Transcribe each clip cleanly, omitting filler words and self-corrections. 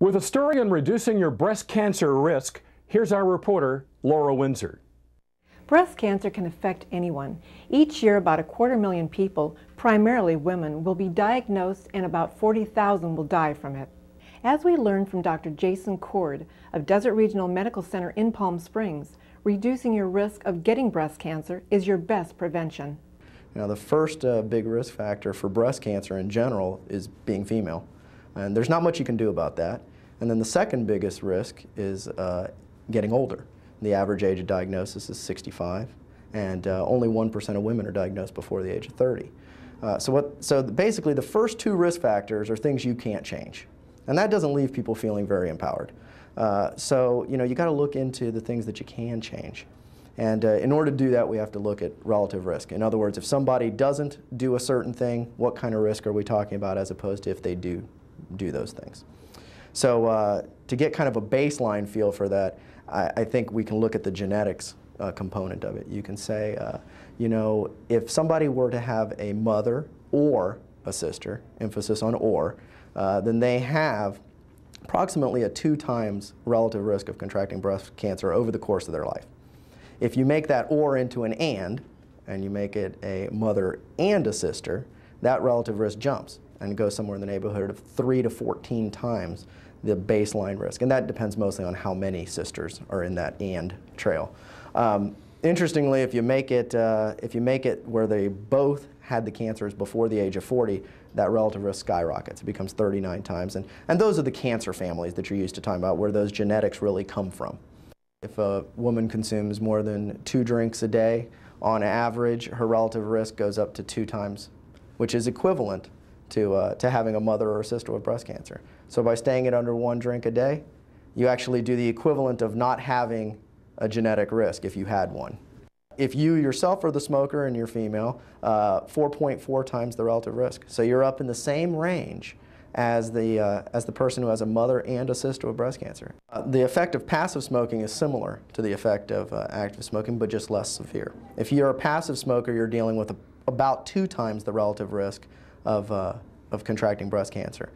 With a story on reducing your breast cancer risk, here's our reporter, Laura Windsor. Breast cancer can affect anyone. Each year, about 250,000 people, primarily women, will be diagnosed and about 40,000 will die from it. As we learned from Dr. Jason Cord of Desert Regional Medical Center in Palm Springs, reducing your risk of getting breast cancer is your best prevention. Now, the first big risk factor for breast cancer in general is being female. And there's not much you can do about that. And then the second biggest risk is getting older. The average age of diagnosis is 65, and only 1% of women are diagnosed before the age of 30. So basically the first two risk factors are things you can't change. And that doesn't leave people feeling very empowered. So you got to look into the things that you can change. And in order to do that, we have to look at relative risk. In other words, if somebody doesn't do a certain thing, what kind of risk are we talking about as opposed to if they do those things? So to get kind of a baseline feel for that, I think we can look at the genetics component of it. You can say, if somebody were to have a mother or a sister, emphasis on or, then they have approximately a 2 times relative risk of contracting breast cancer over the course of their life. If you make that or into an and you make it a mother and a sister, that relative risk jumps and goes somewhere in the neighborhood of 3 to 14 times the baseline risk. And that depends mostly on how many sisters are in that and trail. Interestingly, if you make it where they both had the cancers before the age of 40, that relative risk skyrockets. It becomes 39 times. And those are the cancer families that you're used to talking about, where those genetics really come from. If a woman consumes more than 2 drinks a day, on average, her relative risk goes up to 2 times, which is equivalent to having a mother or a sister with breast cancer. So by staying at under 1 drink a day, you actually do the equivalent of not having a genetic risk if you had one. If you yourself are the smoker and you're female, 4.4 times the relative risk. So you're up in the same range as the person who has a mother and a sister with breast cancer. The effect of passive smoking is similar to the effect of active smoking, but just less severe. If you're a passive smoker, you're dealing with about 2 times the relative risk of contracting breast cancer.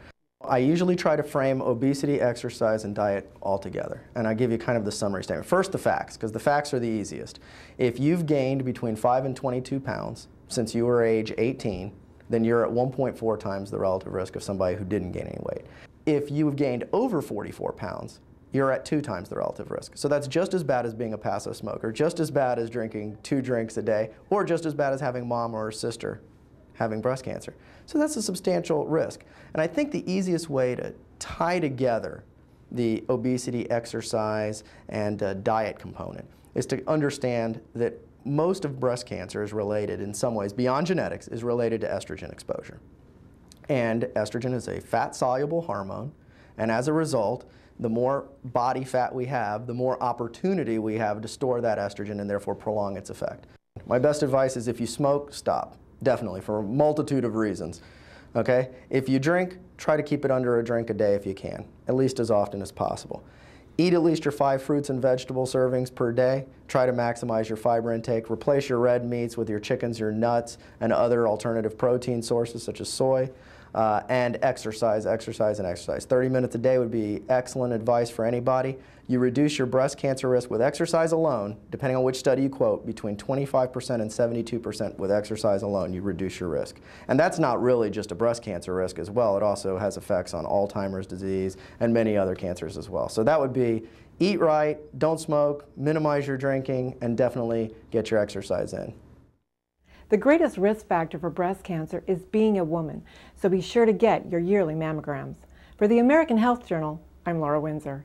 I usually try to frame obesity, exercise, and diet all together, and I give you kind of the summary statement. First, the facts, because the facts are the easiest. If you've gained between 5 and 22 pounds since you were age 18, then you're at 1.4 times the relative risk of somebody who didn't gain any weight. If you've gained over 44 pounds, you're at 2 times the relative risk. So that's just as bad as being a passive smoker, just as bad as drinking 2 drinks a day, or just as bad as having mom or sister having breast cancer. So that's a substantial risk. And I think the easiest way to tie together the obesity, exercise, and diet component is to understand that most of breast cancer is related in some ways, beyond genetics, is related to estrogen exposure. And estrogen is a fat-soluble hormone, and as a result, the more body fat we have, the more opportunity we have to store that estrogen and therefore prolong its effect. My best advice is if you smoke, stop. Definitely, for a multitude of reasons. Okay? If you drink, try to keep it under a drink a day if you can, at least as often as possible. Eat at least your 5 fruits and vegetable servings per day. Try to maximize your fiber intake. Replace your red meats with your chickens, your nuts, and other alternative protein sources such as soy. And exercise, exercise, and exercise. 30 minutes a day would be excellent advice for anybody. You reduce your breast cancer risk with exercise alone, depending on which study you quote, between 25% and 72% with exercise alone, you reduce your risk. And that's not really just a breast cancer risk as well. It also has effects on Alzheimer's disease and many other cancers as well. So that would be eat right, don't smoke, minimize your drinking, and definitely get your exercise in. The greatest risk factor for breast cancer is being a woman, so be sure to get your yearly mammograms. For the American Health Journal, I'm Laura Windsor.